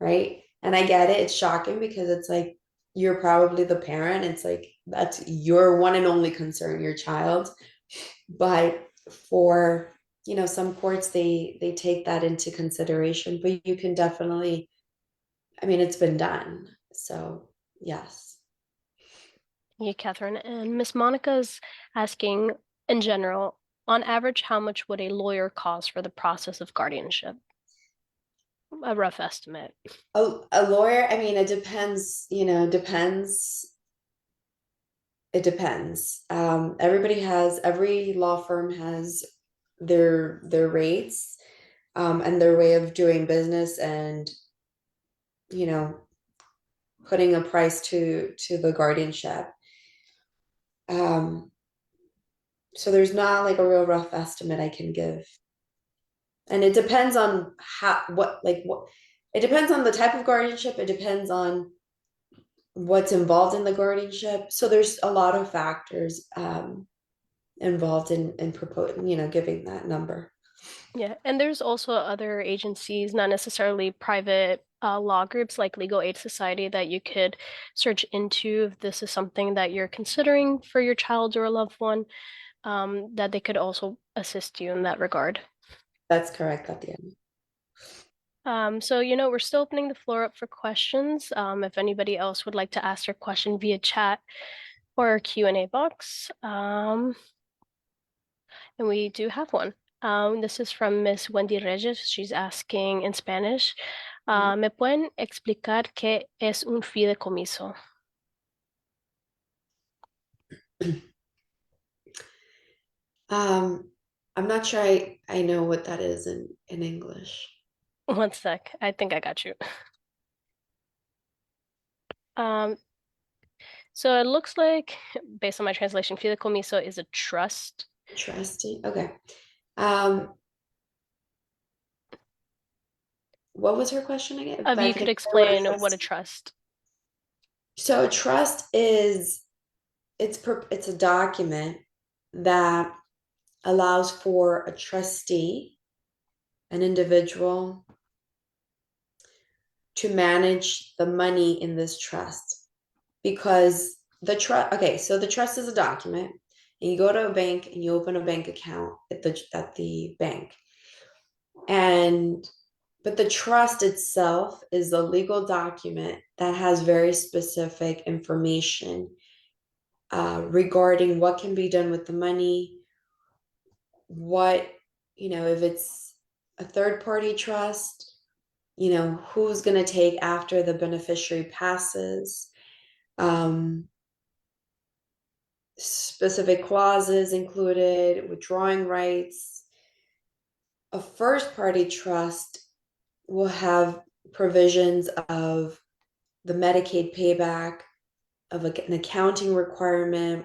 right? And I get it. It's shocking because it's like you're probably the parent. It's like that's your one and only concern, your child. But for some courts, they take that into consideration. But you can definitely, I mean, it's been done. So yes. Yeah, Catherine. And Miss Monica's asking, in general, on average, how much would a lawyer cost for the process of guardianship? A rough estimate. A lawyer, I mean, it depends, it depends. Every law firm has their rates, and their way of doing business, and you know putting a price to the guardianship. So there's not like a real rough estimate I can give, and it depends on what it depends on the type of guardianship. It depends on what's involved in the guardianship. So there's a lot of factors involved in proposing, giving that number. Yeah, and there's also other agencies, not necessarily private law groups like Legal Aid Society, that you could search into if this is something that you're considering for your child or a loved one, that they could also assist you in that regard. That's correct at the end. So, we're still opening the floor up for questions. If anybody else would like to ask their question via chat or Q&A box. And we do have one. This is from Miss Wendy Reyes. She's asking in Spanish, ¿me pueden explicar qué es un fideicomiso? I'm not sure I know what that is in English. One sec. I think I got you. Um, so it looks like, based on my translation, fideicomiso is a trust. Interesting. Okay. What was her question again? If you could explain what a trust. So trust is it's a document that allows for a trustee, an individual, to manage the money in this trust. Because the trust, okay, so the trust is a document, and you go to a bank and you open a bank account at the bank. But the trust itself is a legal document that has very specific information regarding what can be done with the money, what, if it's a third party trust, who's going to take after the beneficiary passes, specific clauses included, withdrawing rights. A first party trust will have provisions of the Medicaid payback, of an accounting requirement.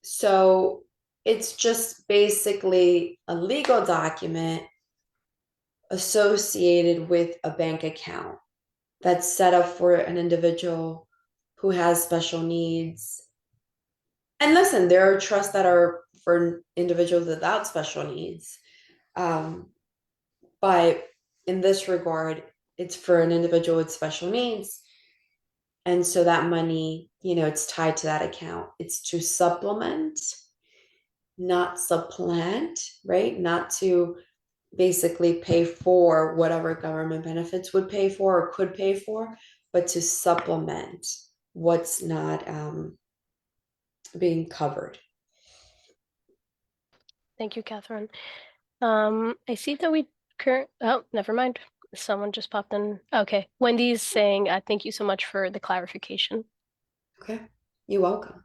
So it's just basically a legal document associated with a bank account that's set up for an individual who has special needs. And listen, there are trusts that are for individuals without special needs. But in this regard, it's for an individual with special needs. And so that money, it's tied to that account. It's to supplement, not supplant, right? Not to basically pay for whatever government benefits would pay for or could pay for, but to supplement what's not being covered. Thank you, Catherine. I see that oh, never mind. Someone just popped in. Okay, Wendy's saying, thank you so much for the clarification. Okay, you're welcome.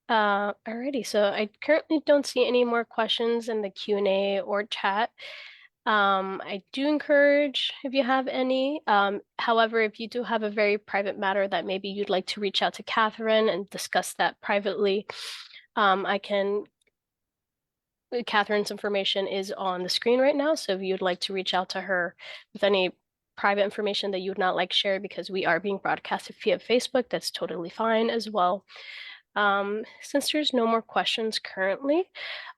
Alrighty, so I currently don't see any more questions in the Q&A or chat. I do encourage if you have any. However, if you do have a very private matter that maybe you'd like to reach out to Catherine and discuss that privately, Catherine's information is on the screen right now. So if you'd like to reach out to her with any private information that you would not like share because we are being broadcasted via Facebook, that's totally fine as well. Since there's no more questions currently,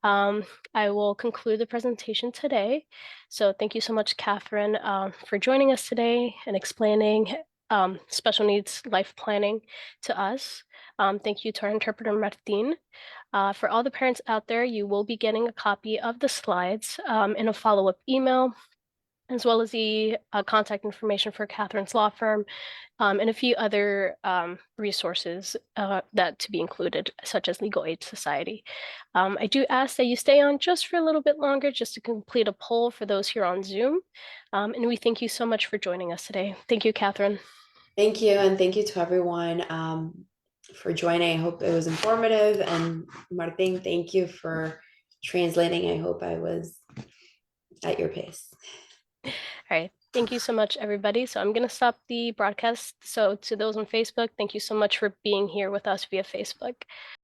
I will conclude the presentation today. So thank you so much, Catherine, for joining us today and explaining special needs life planning to us. Thank you to our interpreter, Martin. For all the parents out there, you will be getting a copy of the slides in a follow-up email, as well as the contact information for Catherine's law firm, and a few other resources that to be included, such as Legal Aid Society. I do ask that you stay on just for a little bit longer, just to complete a poll for those here on Zoom. And we thank you so much for joining us today. Thank you, Catherine. Thank you, and thank you to everyone for joining. I hope it was informative. And Martin, thank you for translating. I hope I was at your pace. All right. Thank you so much, everybody. So I'm going to stop the broadcast. So to those on Facebook, thank you so much for being here with us via Facebook.